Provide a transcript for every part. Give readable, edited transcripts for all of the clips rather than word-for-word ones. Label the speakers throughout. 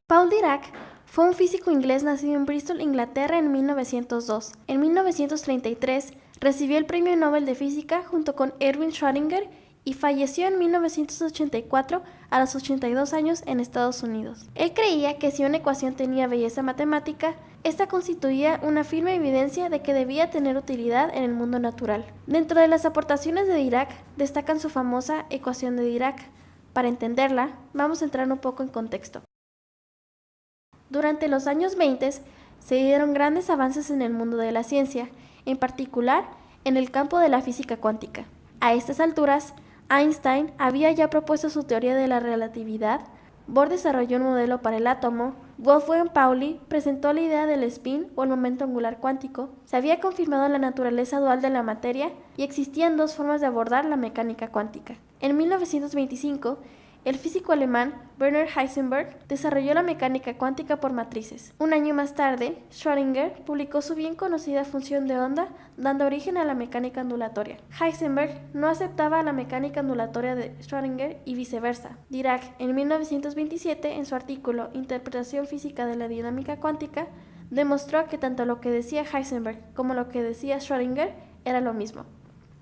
Speaker 1: Paul Dirac fue un físico inglés nacido en Bristol, Inglaterra, en 1902. En 1933 recibió el Premio Nobel de Física junto con Erwin Schrödinger y falleció en 1984 a los 82 años en Estados Unidos. Él creía que si una ecuación tenía belleza matemática, esta constituía una firme evidencia de que debía tener utilidad en el mundo natural. Dentro de las aportaciones de Dirac destacan su famosa ecuación de Dirac. Para entenderla, vamos a entrar un poco en contexto. Durante los años 20 se dieron grandes avances en el mundo de la ciencia, en particular en el campo de la física cuántica. A estas alturas, Einstein había ya propuesto su teoría de la relatividad, Bohr desarrolló un modelo para el átomo, Wolfgang Pauli presentó la idea del spin o el momento angular cuántico, se había confirmado la naturaleza dual de la materia y existían dos formas de abordar la mecánica cuántica. En 1925, el físico alemán Werner Heisenberg desarrolló la mecánica cuántica por matrices. Un año más tarde, Schrödinger publicó su bien conocida función de onda, dando origen a la mecánica ondulatoria. Heisenberg no aceptaba la mecánica ondulatoria de Schrödinger y viceversa. Dirac, en 1927, en su artículo Interpretación física de la dinámica cuántica, demostró que tanto lo que decía Heisenberg como lo que decía Schrödinger era lo mismo.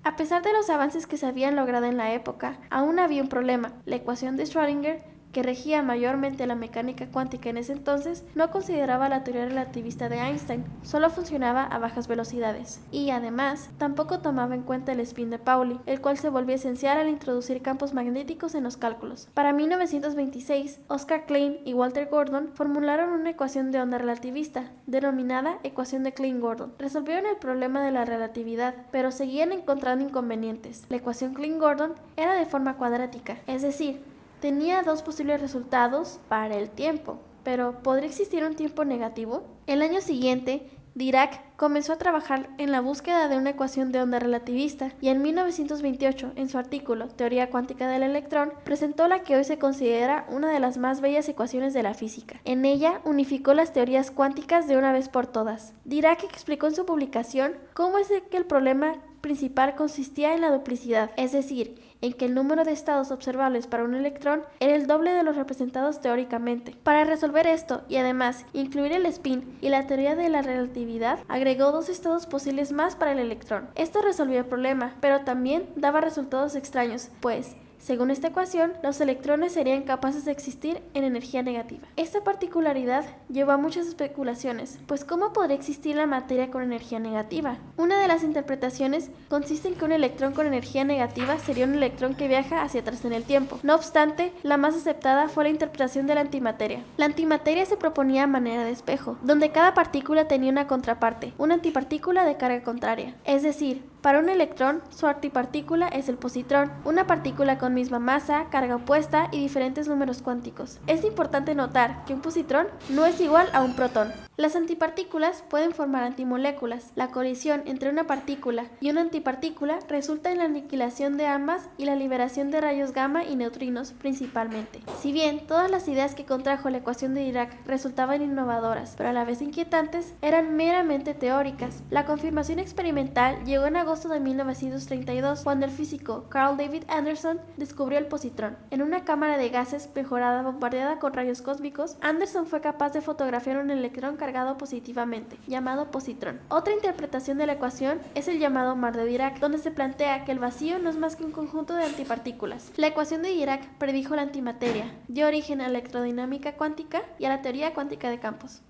Speaker 1: A pesar de los avances que se habían logrado en la época, aún había un problema. La ecuación de Schrödinger, que regía mayormente la mecánica cuántica en ese entonces, no consideraba la teoría relativista de Einstein, solo funcionaba a bajas velocidades. Y además, tampoco tomaba en cuenta el spin de Pauli, el cual se volvió esencial al introducir campos magnéticos en los cálculos. Para 1926, Oscar Klein y Walter Gordon formularon una ecuación de onda relativista, denominada ecuación de Klein-Gordon. Resolvieron el problema de la relatividad, pero seguían encontrando inconvenientes. La ecuación Klein-Gordon era de forma cuadrática, es decir, tenía dos posibles resultados para el tiempo, pero ¿podría existir un tiempo negativo? El año siguiente, Dirac comenzó a trabajar en la búsqueda de una ecuación de onda relativista y en 1928, en su artículo Teoría cuántica del electrón, presentó la que hoy se considera una de las más bellas ecuaciones de la física. En ella unificó las teorías cuánticas de una vez por todas. Dirac explicó en su publicación cómo es que el problema principal consistía en la duplicidad, es decir, en que el número de estados observables para un electrón era el doble de los representados teóricamente. Para resolver esto y además incluir el spin y la teoría de la relatividad, agregó dos estados posibles más para el electrón. Esto resolvió el problema, pero también daba resultados extraños, pues según esta ecuación, los electrones serían capaces de existir en energía negativa. Esta particularidad llevó a muchas especulaciones, pues ¿cómo podría existir la materia con energía negativa? Una de las interpretaciones consiste en que un electrón con energía negativa sería un electrón que viaja hacia atrás en el tiempo. No obstante, la más aceptada fue la interpretación de la antimateria. La antimateria se proponía a manera de espejo, donde cada partícula tenía una contraparte, una antipartícula de carga contraria. Es decir, para un electrón, su antipartícula es el positrón, una partícula con misma masa, carga opuesta y diferentes números cuánticos. Es importante notar que un positrón no es igual a un protón. Las antipartículas pueden formar antimoléculas. La colisión entre una partícula y una antipartícula resulta en la aniquilación de ambas y la liberación de rayos gamma y neutrinos principalmente. Si bien todas las ideas que contrajo la ecuación de Dirac resultaban innovadoras, pero a la vez inquietantes, eran meramente teóricas. La confirmación experimental llegó en agosto de 1932, cuando el físico Carl David Anderson descubrió el positrón. En una cámara de gases mejorada bombardeada con rayos cósmicos, Anderson fue capaz de fotografiar un electrón cargado positivamente, llamado positrón. Otra interpretación de la ecuación es el llamado mar de Dirac, donde se plantea que el vacío no es más que un conjunto de antipartículas. La ecuación de Dirac predijo la antimateria, dio origen a la electrodinámica cuántica y a la teoría cuántica de campos.